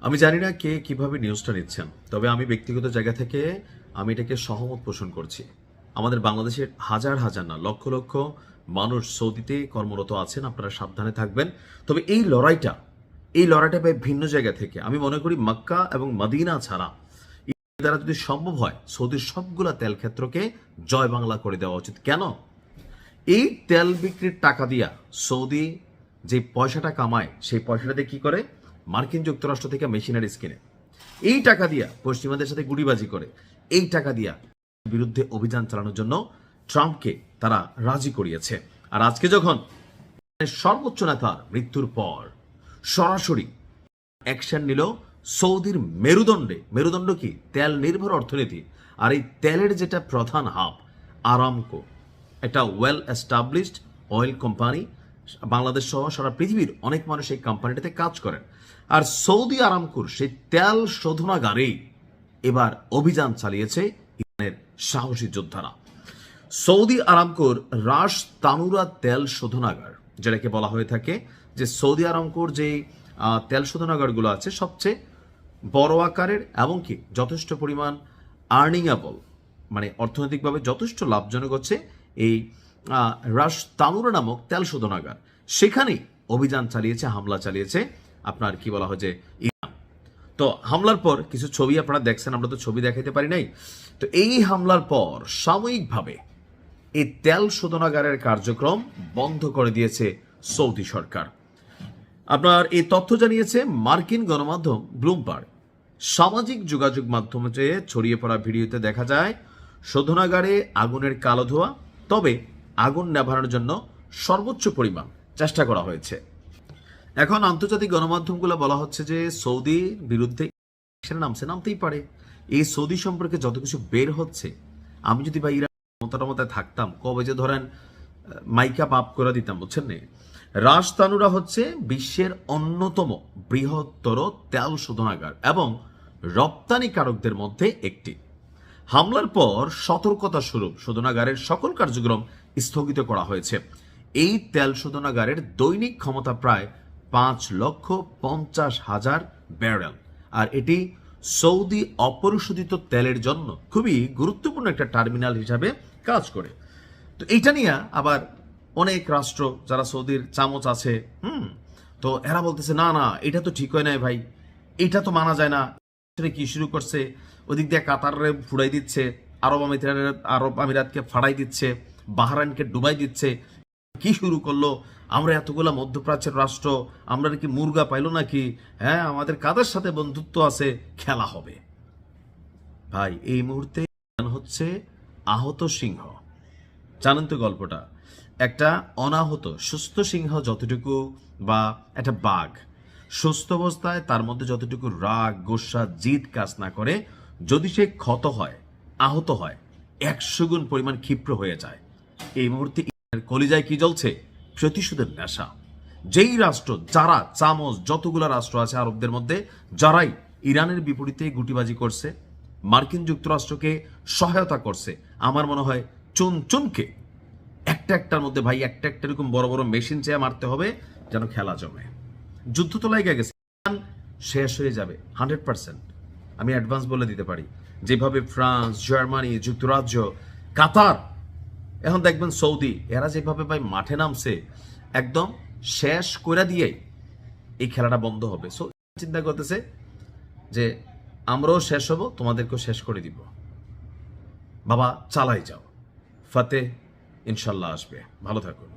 আমি জানি না কে কিভাবে নিউজটা নিচ্ছেন, তবে আমি ব্যক্তিগত জায়গা থেকে আমি এটাকে সহমত পোষণ করছি। আমাদের বাংলাদেশের হাজার হাজার না লক্ষ লক্ষ মানুষ সৌদিতে কর্মরত আছেন, আপনারা সাবধানে থাকবেন। তবে এই লড়াইটা ভিন্ন জায়গা থেকে আমি মনে করি মক্কা এবং মদিনা ছাড়া এর দ্বারা যদি সম্ভব হয় সৌদির সবগুলা তেল ক্ষেত্রকে জয় বাংলা করে দেওয়া উচিত। কেন? এই তেল বিক্রির টাকা দিয়া সৌদি যে পয়সাটা কামায় সেই পয়সাটাতে কি করে? মার্কিন যুক্তরাষ্ট্র থেকে মেশিনারিজ কিনে এই টাকা দিয়া পশ্চিমাদের সাথে গুড়িবাজি করে। এই টাকা দিয়া বিরুদ্ধে অভিযান চালানোর জন্য ট্রাম্পকে তারা রাজি করিয়েছে। আর আজকে যখন সর্বোচ্চ নেতার মৃত্যুর পর সরাসরি অ্যাকশন নিল সৌদির মেরুদণ্ড কি? তেল নির্ভর অর্থনীতি। আর এই তেলের যেটা প্রধান হাব আরামকো, একটা well established oil company, Bangladesh সহ সারা পৃথিবীর অনেক মানুষ এই কোম্পানিটাতে কাজ করেন। আর সৌদি আরামকোর সেই তেল শোধনাগারেই এবার অভিযান চালিয়েছে ইরানের সাহসী যোদ্ধারা। সৌদি আরামকোর রাস তানুরা তেল শোধনাগার, যেটাকে বলা হয়ে থাকে যে সৌদি আরামকোর যেই তেল শোধনাগারগুলো আছে সবচেয়ে বড় আকারের এবং কি যথেষ্ট পরিমাণ আর্নিংয়েবল, মানে অর্থনৈতিকভাবে যথেষ্ট লাভজনক হচ্ছে এই রাস তানুরা নামক তেল শোধনাগার। সেখানেই অভিযান চালিয়েছে, হামলা চালিয়েছে আপনার কি বলা হয় যে ইরান। তো হামলার পর কিছু ছবি আপনারা দেখছেন, আমরা তো ছবি দেখাতে পারি নাই। তো এই হামলার পর সাময়িকভাবে এই তেল শোধনাগারের কার্যক্রম বন্ধ করে দিয়েছে সৌদি সরকার। আপনার এই তথ্য জানিয়েছে মার্কিন গণমাধ্যম ব্লুমবার্গ। সামাজিক যোগাযোগ মাধ্যমে ছড়িয়ে পড়া ভিডিওতে দেখা যায় শোধনাগারে আগুনের কালো ধোঁয়া, তবে আগুন নেভানোর জন্য সর্বোচ্চ পরিমাণ চেষ্টা করা হয়েছে। এখন আন্তর্জাতিক গণমাধ্যমগুলো বলা হচ্ছে যে সৌদির বিরুদ্ধে নামতেই পারে। এই সৌদি সম্পর্কে যত কিছু বের হচ্ছে, আমি যদি বা ইরান ক্ষমতায় থাকতাম কবে যে ধরেন মাইকা পাপ করে দিতাম, বুঝছেন না? রাজতানুরা হচ্ছে বিশ্বের অন্যতম বৃহত্তর তেল শোধনাগার এবং রপ্তানিকারকদের মধ্যে একটি। হামলার পর সতর্কতা স্বরূপ শোধনাগারের সকল কার্যক্রম স্থগিত করা হয়েছে। এই তেল শোধনাগারের দৈনিক ক্ষমতা প্রায় 5,50,000 ব্যারেল, আর এটি সৌদি অপরিশোধিত তেলের জন্য খুবই গুরুত্বপূর্ণ একটা টার্মিনাল হিসাবে কাজ করে। তো এইটা নিয়ে আবার অনেক রাষ্ট্র যারা সৌদির চামচ আছে, তো এরা বলতেছে না না এটা তো ঠিক হয় নাই ভাই, এটা তো মানা যায় না। কি শুরু করছে? ওদিক দিয়ে কাতারে ফুড়াই দিচ্ছে, আরব আমিরাতকে ফাড়াই দিচ্ছে, বাহরাইনকে ডুবাই দিচ্ছে। কি শুরু করলো? আমরা এতগুলা মধ্যপ্রাচ্যের রাষ্ট্র, আমরা কি মুরগা পাইলো নাকি? হ্যাঁ, আমাদের কাদের সাথে বন্ধুত্ব আছে, খেলা হবে। ভাই এই মুহূর্তে হচ্ছে আহত সিংহ। জানেন তো গল্পটা? একটা অনাহত সুস্থ সিংহ যতটুকু, বা একটা বাঘ সুস্থ অবস্থায় তার মধ্যে যতটুকু রাগ গোসা জিদ কাজ না করে, যদি সে ক্ষত হয়, আহত হয়, 100 গুণ পরিমাণ ক্ষিপ্র হয়ে যায়। এই মুহূর্তে কলিজায় কি জ্বলছে? প্রতিশোধের নেশা। যেই রাষ্ট্র, যারা চামচ, যতগুলা রাষ্ট্র আছে আরবদের মধ্যে, যারাই ইরানের বিপরীতে গুটিবাজি করছে, মার্কিন যুক্তরাষ্ট্রকে সহায়তা করছে, আমার মনে হয় চুনকে একটার মধ্যে ভাই একটা এরকম বড় বড় মেশিন চেয়ে মারতে হবে যেন খেলা জমে। যুদ্ধ তো লেগে গেছে, শেষ হয়ে যাবে 100%। আমি অ্যাডভান্স বলে দিতে পারি। যেভাবে ফ্রান্স, জার্মানি, যুক্তরাজ্য, কাতার, এখন দেখবেন সৌদি, এরা যেভাবে ভাই মাঠে নামছে একদম শেষ করে দিয়ে এই খেলাটা বন্ধ হবে। সো চিন্তা করতেছে যে আমরাও শেষ হব, তোমাদেরকেও শেষ করে দিব। বাবা চালাই যাও, ফাতে ইনশাল্লাহ আসবে। ভালো থাকুন।